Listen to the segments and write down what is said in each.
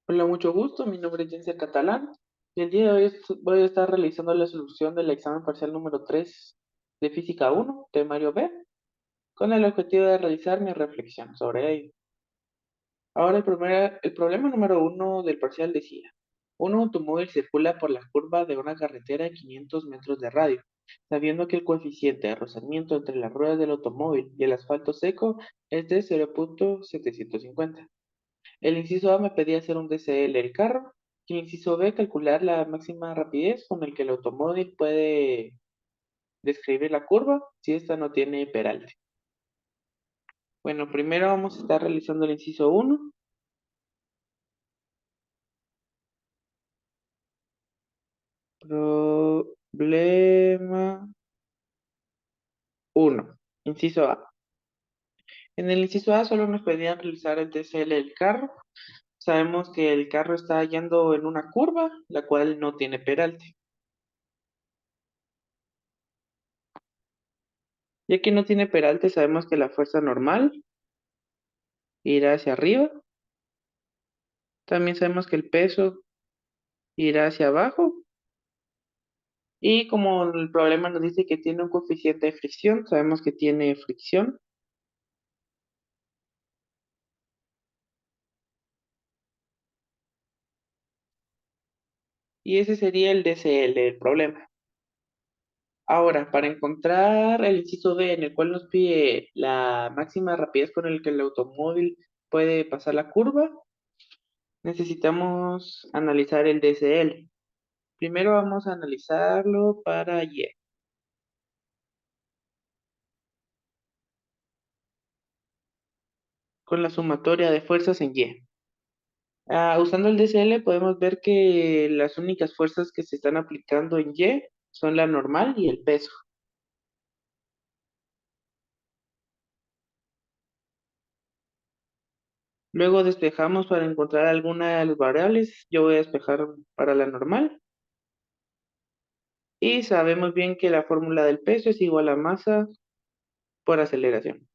Hola, mucho gusto. Mi nombre es Jenser Catalán y el día de hoy voy a estar realizando la solución del examen parcial número 3 de Física 1, temario B, con el objetivo de realizar mi reflexión sobre ello. Ahora el problema número 1 del parcial decía: un automóvil circula por la curva de una carretera a 500 metros de radio, sabiendo que el coeficiente de rozamiento entre las ruedas del automóvil y el asfalto seco es de 0,750. El inciso A me pedía hacer un DCL del carro y el inciso B calcular la máxima rapidez con el que el automóvil puede describir la curva si esta no tiene peralte. Bueno, primero vamos a estar realizando el inciso 1. Problema 1. Inciso A. En el inciso A solo nos pedían realizar el DCL del carro. Sabemos que el carro está yendo en una curva, la cual no tiene peralte. Ya que no tiene peralte, sabemos que la fuerza normal irá hacia arriba. También sabemos que el peso irá hacia abajo. Y como el problema nos dice que tiene un coeficiente de fricción, sabemos que tiene fricción. Y ese sería el DCL del problema. Ahora, para encontrar el inciso D en el cual nos pide la máxima rapidez con el que el automóvil puede pasar la curva, necesitamos analizar el DCL. Primero vamos a analizarlo para Y. Con la sumatoria de fuerzas en Y. Usando el DCL podemos ver que las únicas fuerzas que se están aplicando en Y son la normal y el peso. Luego despejamos para encontrar alguna de las variables. Yo voy a despejar para la normal. Y sabemos bien que la fórmula del peso es igual a masa por aceleración.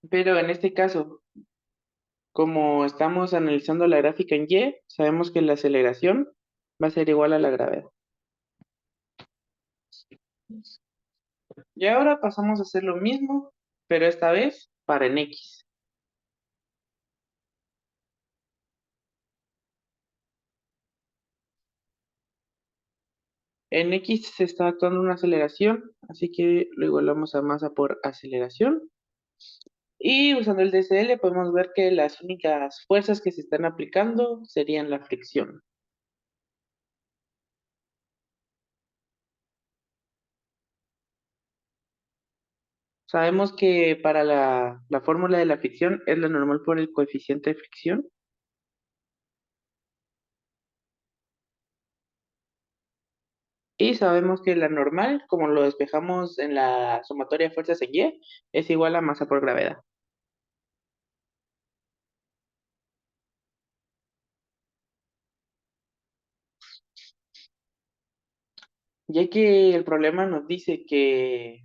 Pero en este caso, como estamos analizando la gráfica en Y, sabemos que la aceleración va a ser igual a la gravedad. Y ahora pasamos a hacer lo mismo, pero esta vez para en X. En X se está actuando una aceleración, así que lo igualamos a masa por aceleración. Y usando el DCL podemos ver que las únicas fuerzas que se están aplicando serían la fricción. Sabemos que para la fórmula de la fricción es la normal por el coeficiente de fricción. Y sabemos que la normal, como lo despejamos en la sumatoria de fuerzas en Y, es igual a masa por gravedad. Ya que el problema nos dice que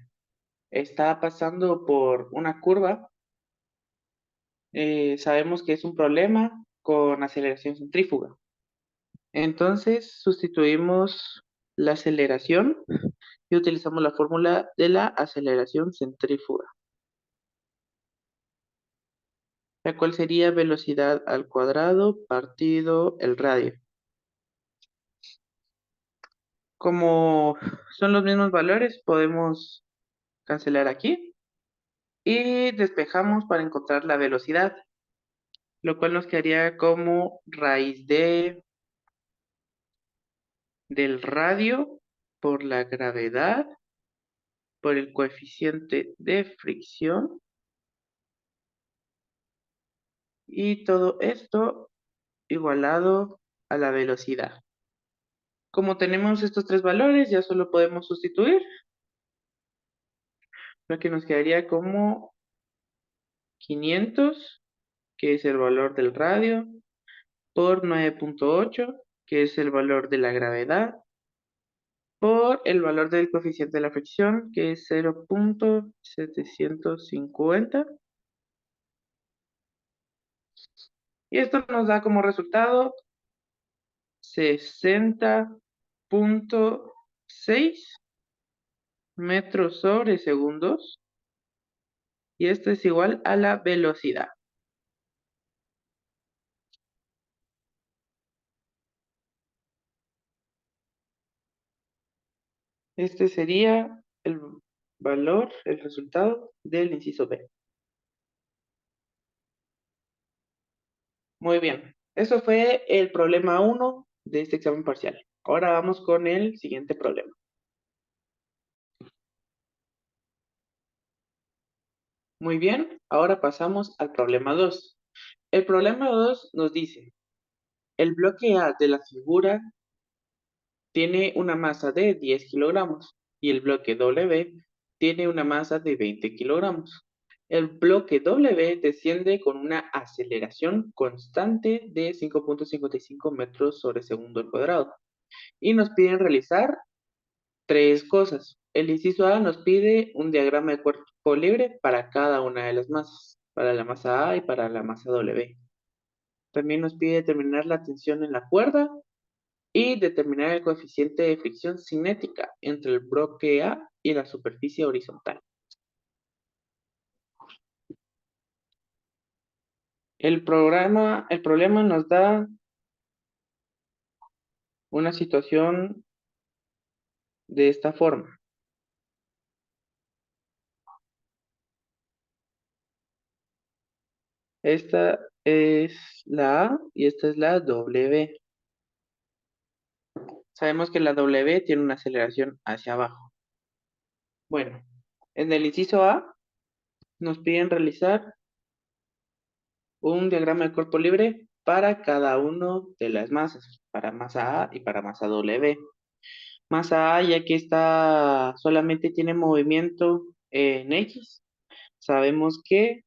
está pasando por una curva, sabemos que es un problema con aceleración centrífuga. Entonces sustituimos la aceleración y utilizamos la fórmula de la aceleración centrífuga, la cual sería velocidad al cuadrado partido el radio. Como son los mismos valores, podemos cancelar aquí y despejamos para encontrar la velocidad, lo cual nos quedaría como raíz de del radio por la gravedad por el coeficiente de fricción y todo esto igualado a la velocidad. Como tenemos estos tres valores, ya solo podemos sustituir, lo que nos quedaría como 500, que es el valor del radio, por 9,8, que es el valor de la gravedad, por el valor del coeficiente de la fricción, que es 0.750. Y esto nos da como resultado 60.6 metros sobre segundos. Y esto es igual a la velocidad. Este sería el valor, el resultado del inciso B. Muy bien. Eso fue el problema 1 de este examen parcial. Ahora vamos con el siguiente problema. Muy bien, ahora pasamos al problema 2. El problema 2 nos dice, el bloque A de la figura tiene una masa de 10 kilogramos y el bloque W tiene una masa de 20 kilogramos. El bloque W desciende con una aceleración constante de 5.55 metros sobre segundo al cuadrado y nos piden realizar tres cosas. El inciso A nos pide un diagrama de cuerpo libre para cada una de las masas, para la masa A y para la masa W. También nos pide determinar la tensión en la cuerda y determinar el coeficiente de fricción cinética entre el bloque A y la superficie horizontal. El problema nos da una situación de esta forma. Esta es la A y esta es la W. Sabemos que la W tiene una aceleración hacia abajo. Bueno, en el inciso A nos piden realizar un diagrama de cuerpo libre para cada uno de las masas, para masa A y para masa W. Masa A, ya que está, solamente tiene movimiento en X, sabemos que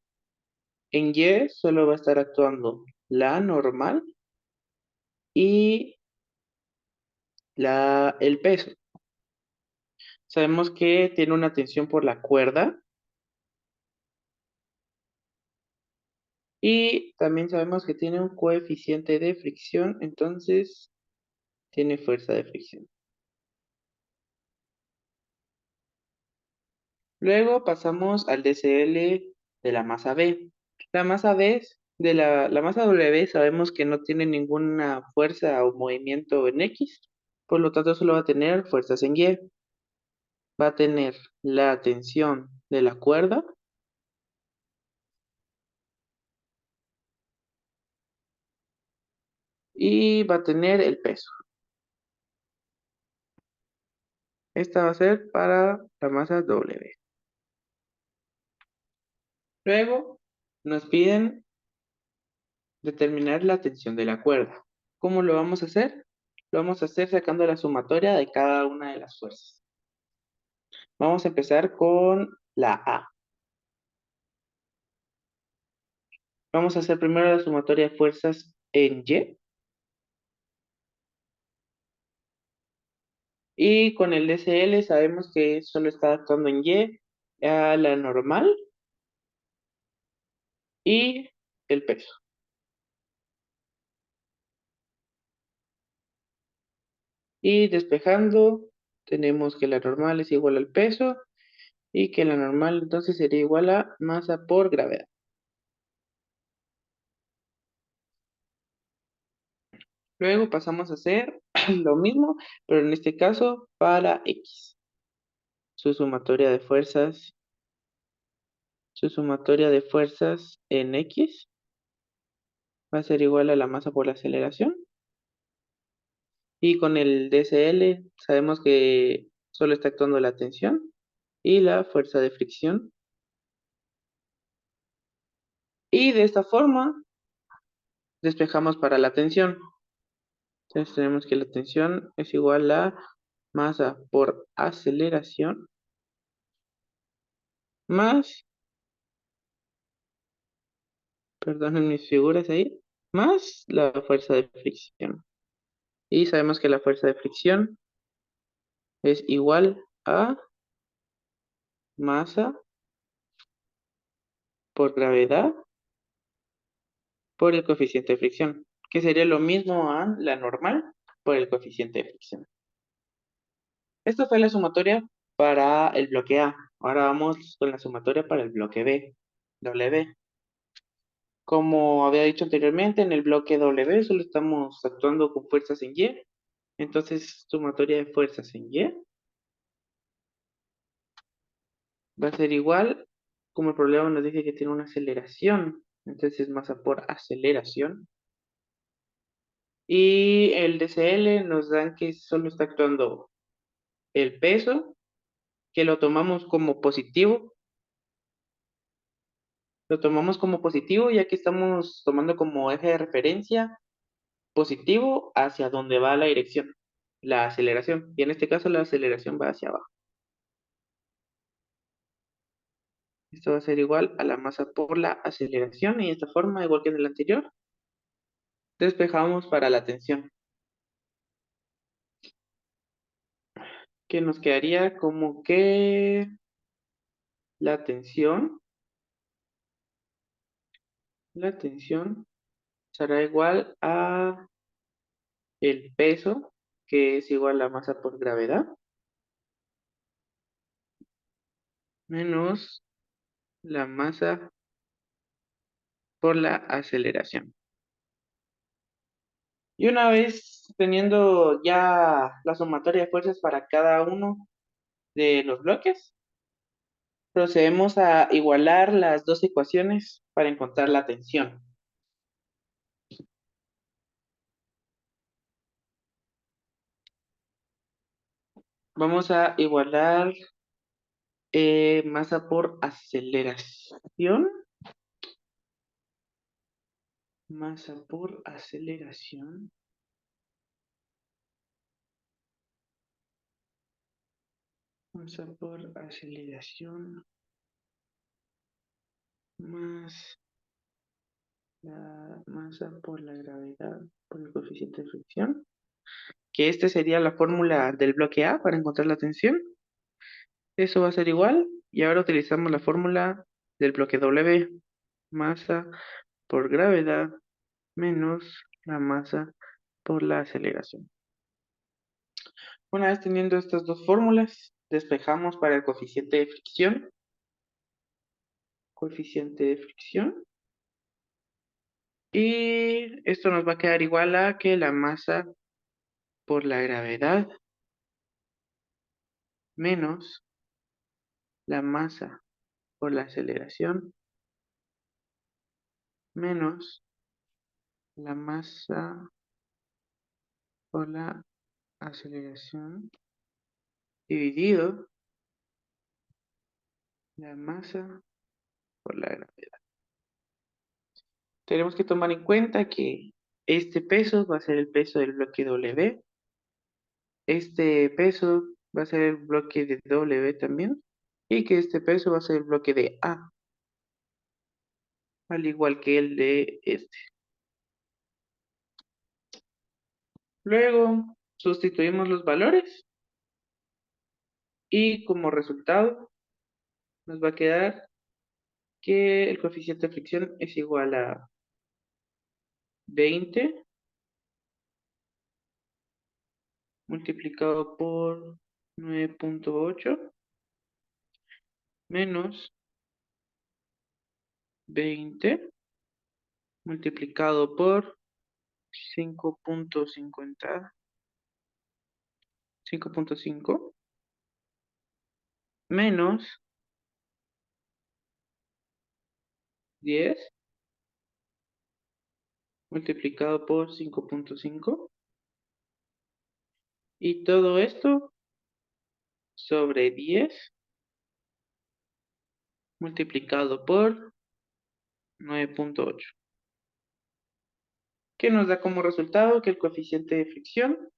en Y solo va a estar actuando la normal y el peso. Sabemos que tiene una tensión por la cuerda y también sabemos que tiene un coeficiente de fricción, entonces tiene fuerza de fricción. Luego pasamos al DCL de la masa B. La masa B la masa W sabemos que no tiene ninguna fuerza o movimiento en X, por lo tanto solo va a tener fuerzas en Y. Va a tener la tensión de la cuerda y va a tener el peso. Esta va a ser para la masa W. Luego nos piden determinar la tensión de la cuerda. ¿Cómo lo vamos a hacer? Lo vamos a hacer sacando la sumatoria de cada una de las fuerzas. Vamos a empezar con la A. Vamos a hacer primero la sumatoria de fuerzas en Y. Y con el DCL sabemos que solo está actuando en Y a la normal y el peso. Y despejando, tenemos que la normal es igual al peso y que la normal entonces sería igual a masa por gravedad. Luego pasamos a hacer lo mismo, pero en este caso para X. Su sumatoria de fuerzas, su sumatoria de fuerzas en X va a ser igual a la masa por la aceleración. Y con el DCL sabemos que solo está actuando la tensión y la fuerza de fricción. Y de esta forma despejamos para la tensión. Entonces tenemos que la tensión es igual a masa por aceleración más, perdonen mis figuras ahí, más la fuerza de fricción. Y sabemos que la fuerza de fricción es igual a masa por gravedad por el coeficiente de fricción, que sería lo mismo a la normal por el coeficiente de fricción. Esto fue la sumatoria para el bloque A. Ahora vamos con la sumatoria para el bloque B. W. Como había dicho anteriormente, en el bloque W solo estamos actuando con fuerzas en Y. Entonces, sumatoria de fuerzas en Y va a ser igual, como el problema nos dice que tiene una aceleración. Entonces, masa por aceleración. Y el DCL nos dan que solo está actuando el peso, que lo tomamos como positivo. Lo tomamos como positivo ya que estamos tomando como eje de referencia positivo hacia donde va la dirección, la aceleración. Y en este caso la aceleración va hacia abajo. Esto va a ser igual a la masa por la aceleración y de esta forma, igual que en el anterior, despejamos para la tensión, que nos quedaría como que la tensión será igual a el peso, que es igual a masa por gravedad, menos la masa por la aceleración. Y una vez teniendo ya la sumatoria de fuerzas para cada uno de los bloques, procedemos a igualar las dos ecuaciones para encontrar la tensión. Vamos a igualar masa por aceleración. Masa por aceleración. Masa por aceleración. Más la masa por la gravedad por el coeficiente de fricción. Que esta sería la fórmula del bloque A para encontrar la tensión. Eso va a ser igual. Y ahora utilizamos la fórmula del bloque W. Masa por gravedad menos la masa por la aceleración. Una vez teniendo estas dos fórmulas, despejamos para el coeficiente de fricción. Coeficiente de fricción. Y esto nos va a quedar igual a que la masa por la gravedad menos la masa por la aceleración menos la masa por la aceleración dividido la masa por la gravedad. Tenemos que tomar en cuenta que este peso va a ser el peso del bloque W. Este peso va a ser el bloque de W también. Y que este peso va a ser el bloque de A, al igual que el de este. Luego sustituimos los valores y como resultado nos va a quedar que el coeficiente de fricción es igual a 20 multiplicado por 9.8 menos 20 multiplicado por 5.50, 5.5 menos 10 multiplicado por 5.5 y todo esto sobre 10 multiplicado por 9.8, que nos da como resultado que el coeficiente de fricción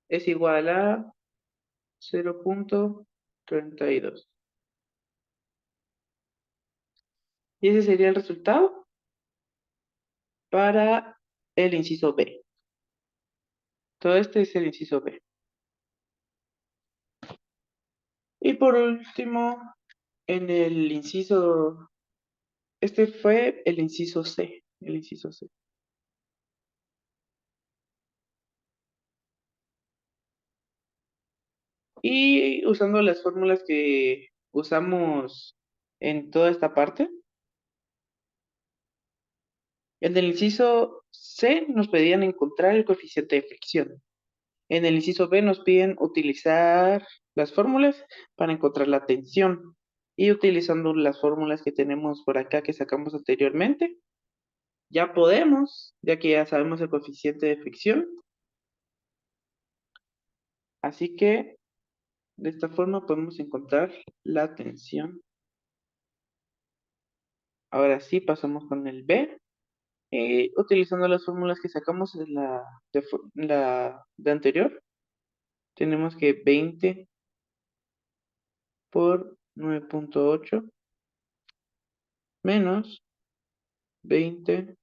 es igual a 0.32. Y ese sería el resultado para el inciso B. Todo este es el inciso B. Y por último, en el inciso, este fue el inciso C, el inciso C. Y usando las fórmulas que usamos en toda esta parte, en el inciso C nos pedían encontrar el coeficiente de fricción. En el inciso B nos piden utilizar las fórmulas para encontrar la tensión. Y utilizando las fórmulas que tenemos por acá que sacamos anteriormente, ya podemos, ya que ya sabemos el coeficiente de fricción. Así que de esta forma podemos encontrar la tensión. Ahora sí pasamos con el B. Y utilizando las fórmulas que sacamos de la de anterior, tenemos que 20 por 9.8 menos 20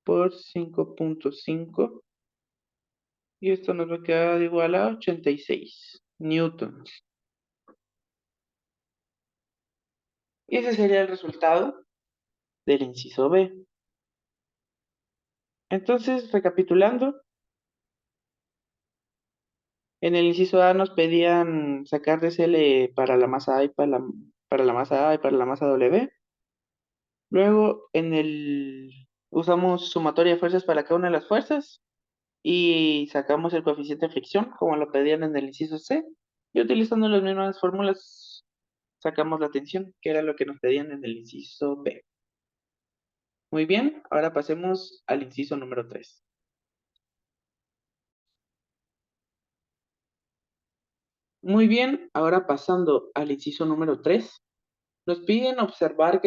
por 5.5 y esto nos va a quedar igual a 86 newtons. Y ese sería el resultado del inciso B. Entonces, recapitulando, en el inciso A nos pedían sacar DCL para la masa A y para la masa A y para la masa W. Luego, usamos sumatoria de fuerzas para cada una de las fuerzas y sacamos el coeficiente de fricción, como lo pedían en el inciso C. Y utilizando las mismas fórmulas, sacamos la tensión, que era lo que nos pedían en el inciso B. Muy bien, ahora pasemos al inciso número 3. Muy bien, ahora pasando al inciso número 3, nos piden observar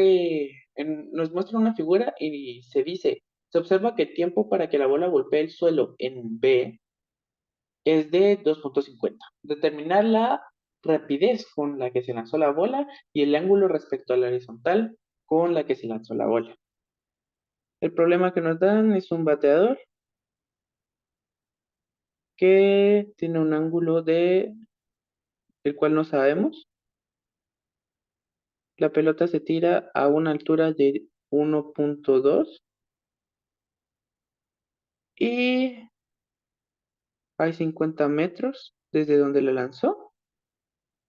nos muestran una figura y se dice, se observa que el tiempo para que la bola golpee el suelo en B es de 2.50. Determinar la rapidez con la que se lanzó la bola y el ángulo respecto a la horizontal con la que se lanzó la bola. El problema que nos dan es un bateador que tiene un ángulo el cual no sabemos. La pelota se tira a una altura de 1.2 y hay 50 metros desde donde la lanzó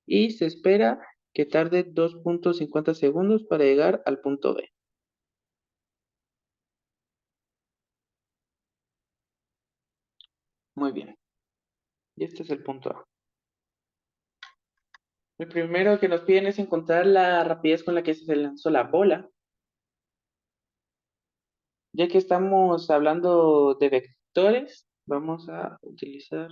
y se espera que tarde 2.50 segundos para llegar al punto B. Muy bien, y este es el punto A. El primero que nos piden es encontrar la rapidez con la que se lanzó la bola. Ya que estamos hablando de vectores, vamos a utilizar...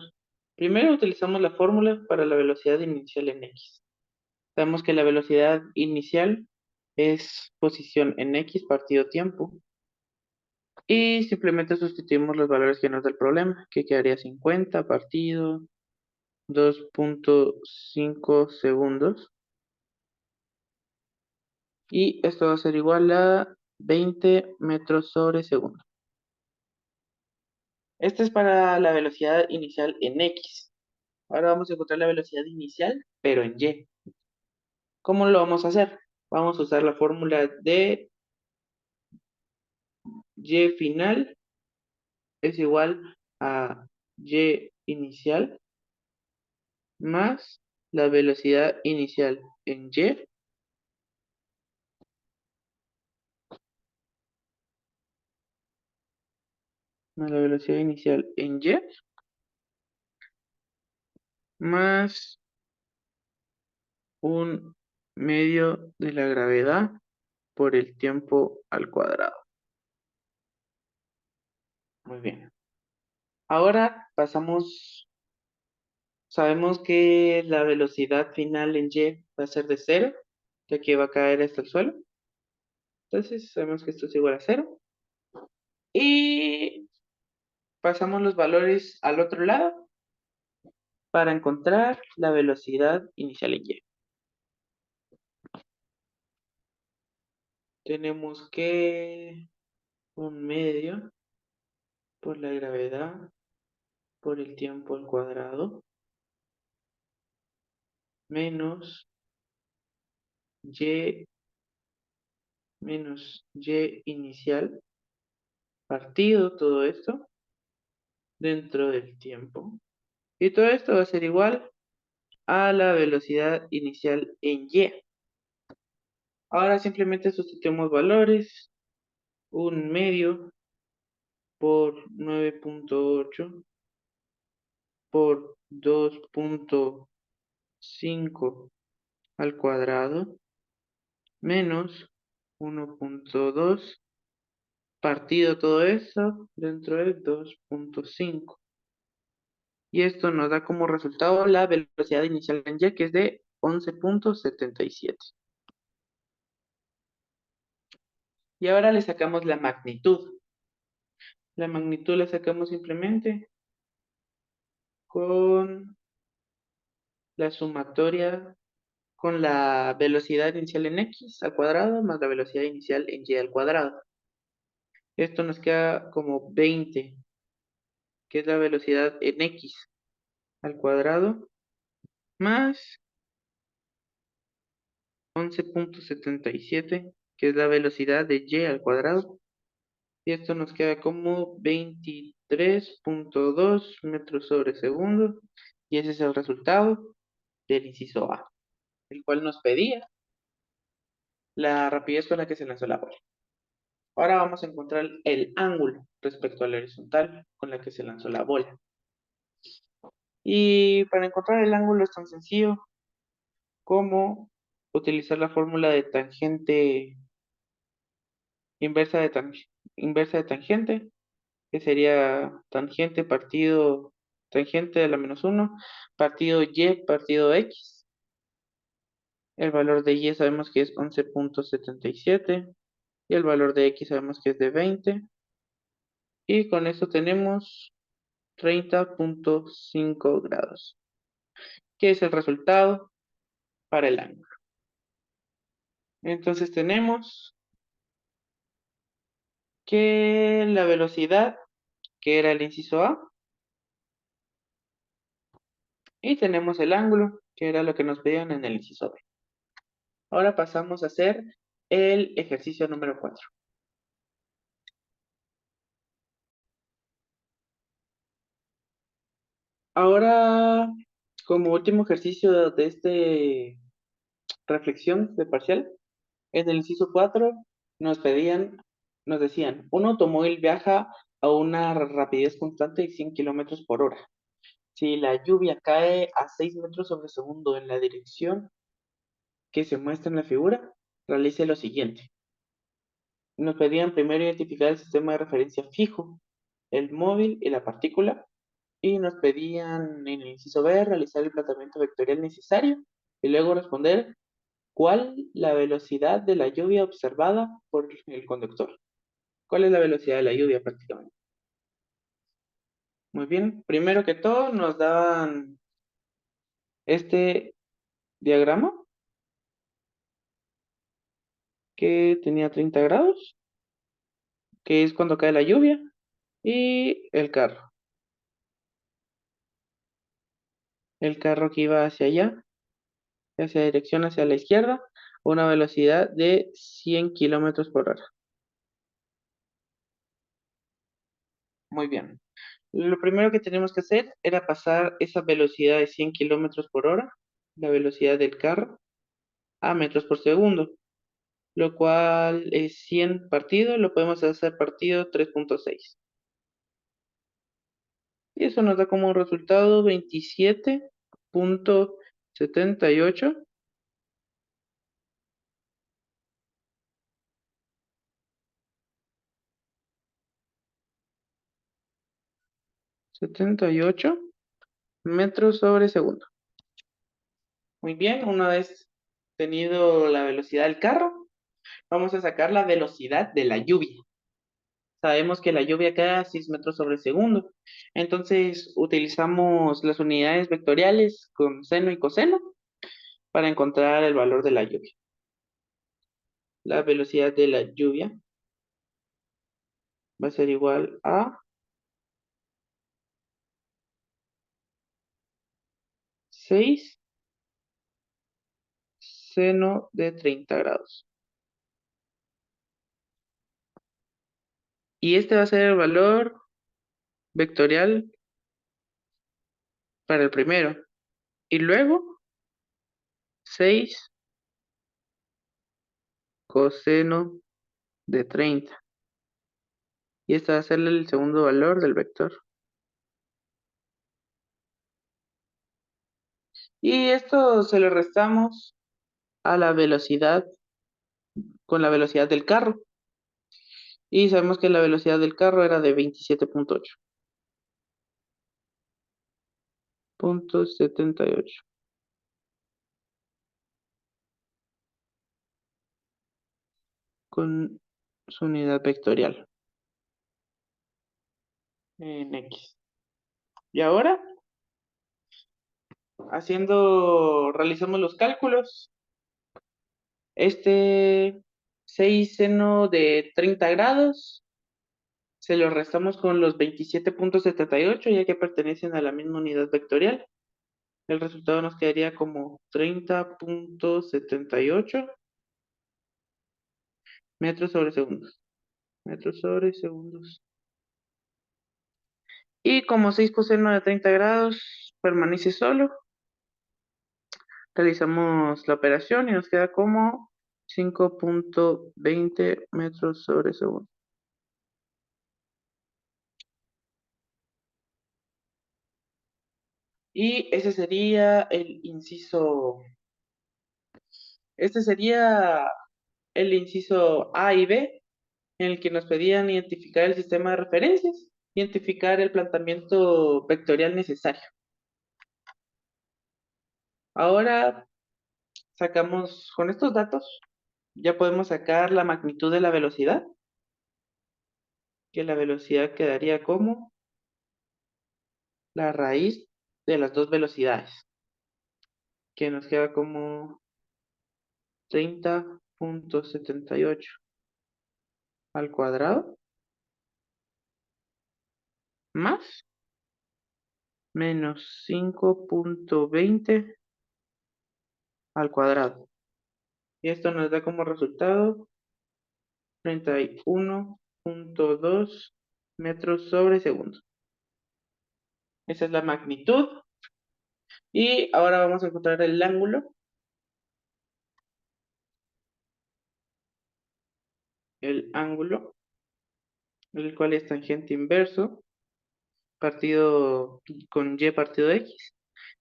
Primero utilizamos la fórmula para la velocidad inicial en X. Sabemos que la velocidad inicial es posición en X partido tiempo. Y simplemente sustituimos los valores que nos da el problema, que quedaría 50 partido 2.5 segundos. Y esto va a ser igual a 20 metros sobre segundo. Este es para la velocidad inicial en X. Ahora vamos a encontrar la velocidad inicial, pero en Y. ¿Cómo lo vamos a hacer? Vamos a usar la fórmula de Y final es igual a Y inicial más la velocidad inicial en Y más la velocidad inicial en Y más un medio de la gravedad por el tiempo al cuadrado. Muy bien. Ahora sabemos que la velocidad final en Y va a ser de 0, ya que va a caer hasta el suelo. Entonces sabemos que esto es igual a 0. Y pasamos los valores al otro lado para encontrar la velocidad inicial en Y. Tenemos que un medio por la gravedad por el tiempo al cuadrado menos y menos y inicial partido todo esto dentro del tiempo. Y todo esto va a ser igual a la velocidad inicial en y. Ahora simplemente sustituimos valores. Un medio por 9.8 por 2.5 al cuadrado menos 1.2 partido todo eso dentro de 2.5. Y esto nos da como resultado la velocidad inicial en y, que es de 11.77. Y ahora le sacamos la magnitud. La magnitud la sacamos simplemente con la sumatoria, con la velocidad inicial en x al cuadrado más la velocidad inicial en y al cuadrado. Esto nos queda como 20, que es la velocidad en x al cuadrado, más 11.77, que es la velocidad de y al cuadrado. Y esto nos queda como 23.2 metros sobre segundo. Y ese es el resultado del inciso A, el cual nos pedía la rapidez con la que se lanzó la bola. Ahora vamos a encontrar el ángulo respecto a la horizontal con la que se lanzó la bola. Y para encontrar el ángulo es tan sencillo como utilizar la fórmula de tangente inversa de, inversa de tangente, que sería tangente de la menos 1, partido y partido x. El valor de y sabemos que es 11.77 y el valor de x sabemos que es de 20. Y con eso tenemos 30.5 grados, que es el resultado para el ángulo. Entonces tenemos que la velocidad, que era el inciso A, y tenemos el ángulo, que era lo que nos pedían en el inciso B. Ahora pasamos a hacer el ejercicio número 4. Ahora, como último ejercicio de este reflexión de parcial, en el inciso 4 nos decían, un automóvil viaja a una rapidez constante de 100 kilómetros por hora. Si la lluvia cae a 6 metros sobre segundo en la dirección que se muestra en la figura, realice lo siguiente. Nos pedían primero identificar el sistema de referencia fijo, el móvil y la partícula, y nos pedían en el inciso B realizar el planteamiento vectorial necesario y luego responder cuál la velocidad de la lluvia observada por el conductor. ¿Cuál es la velocidad de la lluvia prácticamente? Muy bien, primero que todo nos daban este diagrama que tenía 30 grados, que es cuando cae la lluvia, y el carro. El carro que iba hacia allá, hacia dirección hacia la izquierda, a una velocidad de 100 kilómetros por hora. Muy bien. Lo primero que tenemos que hacer era pasar esa velocidad de 100 kilómetros por hora, la velocidad del carro, a metros por segundo, lo cual es 100 partido, lo podemos hacer partido 3.6. Y eso nos da como resultado 27.78 78 metros sobre segundo. Muy bien, una vez tenido la velocidad del carro, vamos a sacar la velocidad de la lluvia. Sabemos que la lluvia cae a 6 metros sobre segundo. Entonces utilizamos las unidades vectoriales con seno y coseno para encontrar el valor de la lluvia. La velocidad de la lluvia va a ser igual a 6 seno de 30 grados. Y este va a ser el valor vectorial para el primero. Y luego 6 coseno de 30. Y este va a ser el segundo valor del vector. Y esto se lo restamos a la velocidad, con la velocidad del carro. Y sabemos que la velocidad del carro era de 27.8. 78 con su unidad vectorial en X. Y ahora, realizamos los cálculos. Este 6 seno de 30 grados se lo restamos con los 27.78, ya que pertenecen a la misma unidad vectorial. El resultado nos quedaría como 30.78 metros sobre segundos. Metros sobre segundos. Y como 6 coseno de 30 grados permanece solo, realizamos la operación y nos queda como 5.20 metros sobre segundo. Y ese sería el inciso. Este sería el inciso A y B, en el que nos pedían identificar el sistema de referencias, identificar el planteamiento vectorial necesario. Ahora sacamos, con estos datos, ya podemos sacar la magnitud de la velocidad, que la velocidad quedaría como la raíz de las dos velocidades, que nos queda como 30.78 al cuadrado más menos 5.20 al cuadrado. Y esto nos da como resultado 31.2 metros sobre segundo. Esa es la magnitud. Y ahora vamos a encontrar el ángulo. El ángulo, el cual es tangente inverso, partido con y partido de x,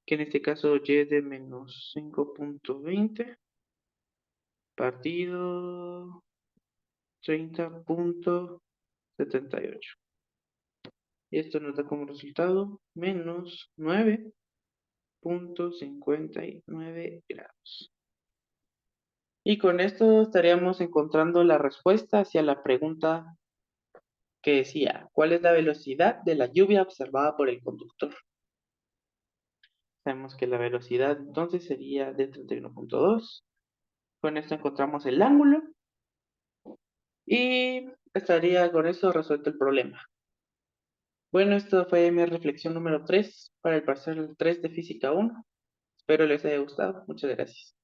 que en este caso y de menos 5.20 partido 30.78. Y esto nos da como resultado menos 9.59 grados. Y con esto estaríamos encontrando la respuesta hacia la pregunta que decía, ¿cuál es la velocidad de la lluvia observada por el conductor? Sabemos que la velocidad entonces sería de 31.2. Con esto encontramos el ángulo y estaría con eso resuelto el problema. Bueno, esto fue mi reflexión número 3 para el parcial 3 de Física 1. Espero les haya gustado. Muchas gracias.